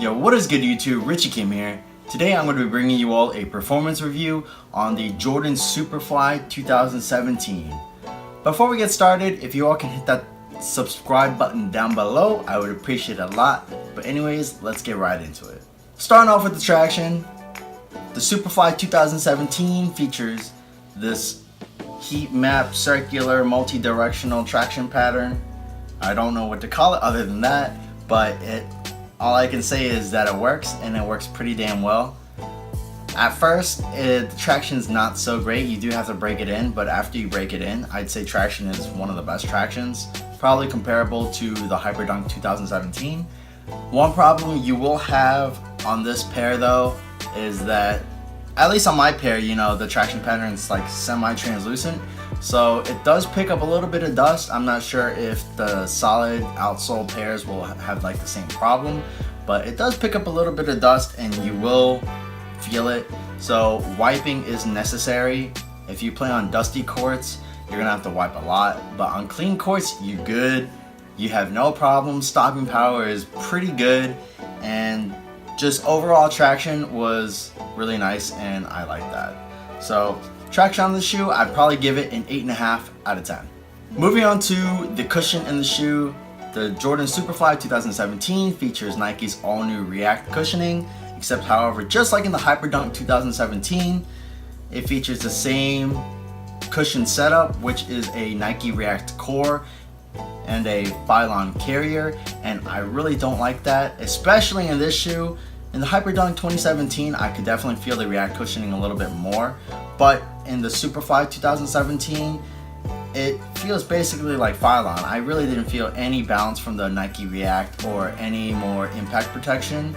Yo, what is good YouTube? Richie Kim here. Today I'm going to be bringing you all a performance review on the Jordan Superfly 2017. Before we get started, if you all can hit that subscribe button down below, I would appreciate it a lot. But anyways, let's get right into it. Starting off with the traction, the Superfly 2017 features this heat map circular multi-directional traction pattern. I don't know what to call it other than that, but all I can say is that it works, and it works pretty damn well. At first, the traction is not so great. You do have to break it in, but after you break it in, I'd say traction is one of the best tractions, probably comparable to the Hyperdunk 2017. One problem you will have on this pair though is that, at least on my pair, you know, the traction pattern is like semi-translucent, so it does pick up a little bit of dust. I'm not sure if the solid outsole pairs will have like the same problem, but it does pick up a little bit of dust and you will feel it. So wiping is necessary. If you play on dusty courts, you're gonna have to wipe a lot, but on clean courts, you're good. You have no problem. Stopping power is pretty good, and just overall traction was really nice, and I like that. So traction on the shoe, I'd probably give it an 8.5 out of 10. Moving on to the cushion in the shoe, the Jordan Superfly 2017 features Nike's all new React cushioning, except however, just like in the Hyperdunk 2017, it features the same cushion setup, which is a Nike React core and a Phylon carrier, and I really don't like that, especially in this shoe. In the Hyperdunk 2017, I could definitely feel the React cushioning a little bit more, but in the Superfly 2017, it feels basically like Phylon. I really didn't feel any bounce from the Nike React or any more impact protection.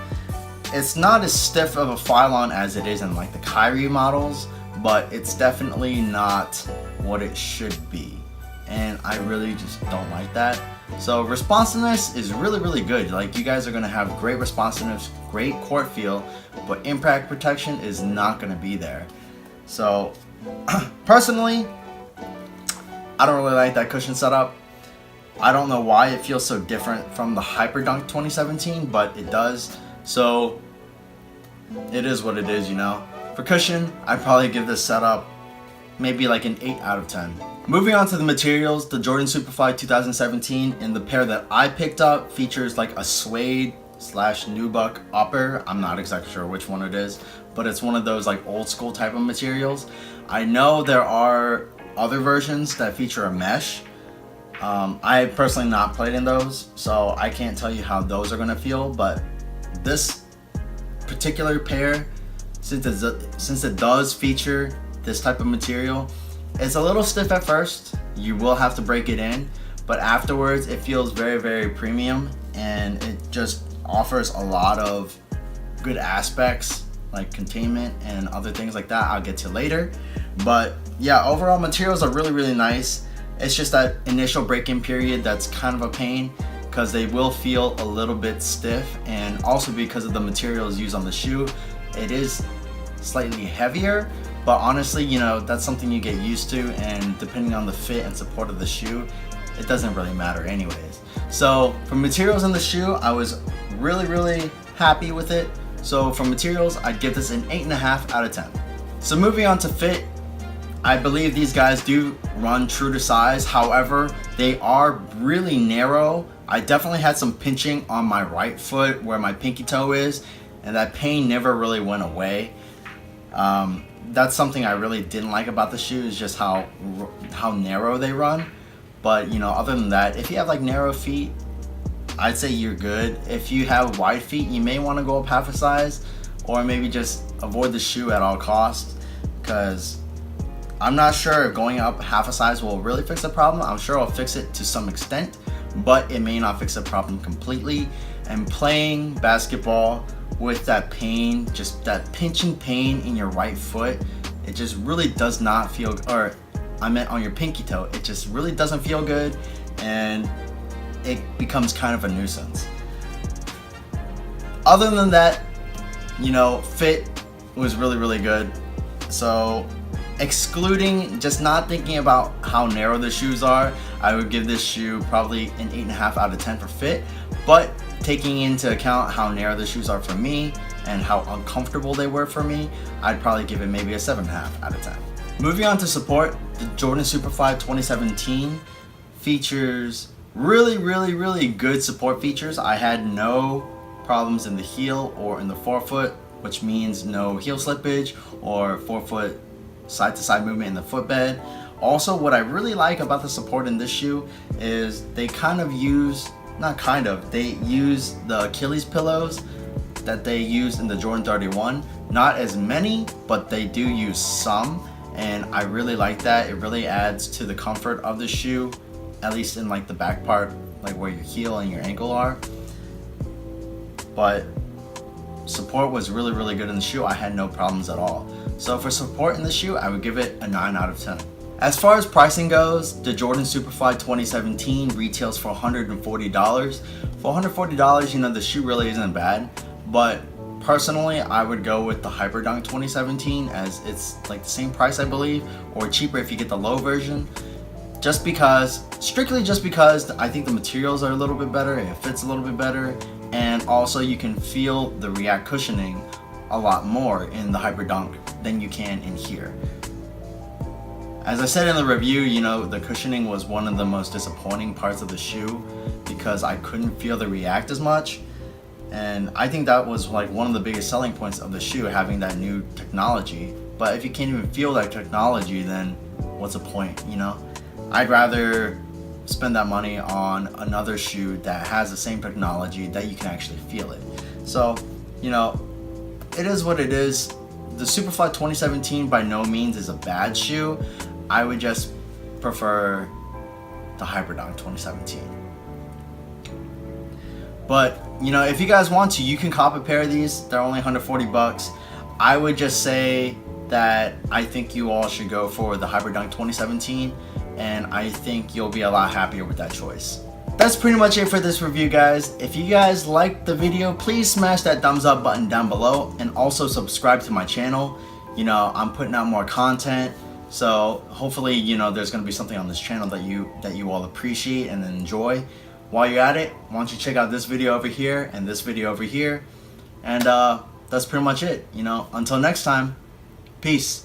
It's not as stiff of a Phylon as it is in like the Kyrie models, but it's definitely not what it should be, and I really just don't like that. So responsiveness is really good. Like, you guys are gonna have great responsiveness, great court feel, but impact protection is not gonna be there. So personally, I don't really like that cushion setup. I don't know why it feels so different from the Hyperdunk 2017, but it does. So it is what it is, you know. For cushion, I'd probably give this setup maybe like an 8 out of 10. Moving on to the materials, the Jordan Superfly 2017 in the pair that I picked up features like a suede / nubuck upper. I'm not exactly sure which one it is, but it's one of those like old school type of materials. I know there are other versions that feature a mesh. I personally not played in those, so I can't tell you how those are gonna feel, but this particular pair, since it does feature this type of material, it's a little stiff at first. You will have to break it in, but afterwards it feels very premium, and it just offers a lot of good aspects like containment and other things like that I'll get to later. But yeah, overall materials are really nice. It's just that initial break-in period that's kind of a pain, because they will feel a little bit stiff, and also because of the materials used on the shoe, it is slightly heavier. But honestly, you know, that's something you get used to, and depending on the fit and support of the shoe, it doesn't really matter anyways. So for materials in the shoe, I was really happy with it. So for materials, I'd give this an 8.5 out of 10. So moving on to fit, I believe these guys do run true to size. However, they are really narrow. I definitely had some pinching on my right foot where my pinky toe is, and that pain never really went away. That's something I really didn't like about the shoes, just how narrow they run. But you know, other than that, if you have like narrow feet, I'd say you're good. If you have wide feet, you may want to go up half a size, or maybe just avoid the shoe at all costs, because I'm not sure if going up half a size will really fix the problem. I'm sure it'll fix it to some extent, but it may not fix the problem completely. And playing basketball with that pain, just that pinching pain in your right foot, it just really does not feel, or I meant on your pinky toe, it just really doesn't feel good, and it becomes kind of a nuisance. Other than that, you know, fit was really good. So excluding, just not thinking about how narrow the shoes are, I would give this shoe probably an 8.5 out of 10 for fit. But taking into account how narrow the shoes are for me and how uncomfortable they were for me, I'd probably give it maybe a 7.5 out of 10. Moving on to support, the Jordan Superfly 2017 features really good support features. I had no problems in the heel or in the forefoot, which means no heel slippage or forefoot side to side movement in the footbed. Also, what I really like about the support in this shoe is they use the Achilles pillows that they use in the Jordan 31. Not as many, but they do use some, and I really like that. It really adds to the comfort of the shoe, at least in like the back part, like where your heel and your ankle are. But support was really good in the shoe. I had no problems at all. So for support in the shoe, I would give it a 9 out of 10. As far as pricing goes, the Jordan Superfly 2017 retails for $140. For $140, the shoe really isn't bad, but personally, I would go with the Hyperdunk 2017 as it's like the same price, I believe, or cheaper if you get the low version. Strictly just because I think the materials are a little bit better, it fits a little bit better, and also you can feel the React cushioning a lot more in the Hyperdunk than you can in here. As I said in the review, the cushioning was one of the most disappointing parts of the shoe because I couldn't feel the React as much. And I think that was like one of the biggest selling points of the shoe, having that new technology. But if you can't even feel that technology, then what's the point, I'd rather spend that money on another shoe that has the same technology that you can actually feel it. So, it is what it is. The Superfly 2017 by no means is a bad shoe. I would just prefer the Hyperdunk 2017. But, if you guys want to, you can cop a pair of these. They're only $140. I would just say that I think you all should go for the Hyperdunk 2017, and I think you'll be a lot happier with that choice. That's pretty much it for this review, guys. If you guys liked the video, please smash that thumbs up button down below and also subscribe to my channel. I'm putting out more content, so hopefully, there's going to be something on this channel that you all appreciate and enjoy. While you're at it, why don't you check out this video over here and this video over here, and that's pretty much it. Until next time, peace.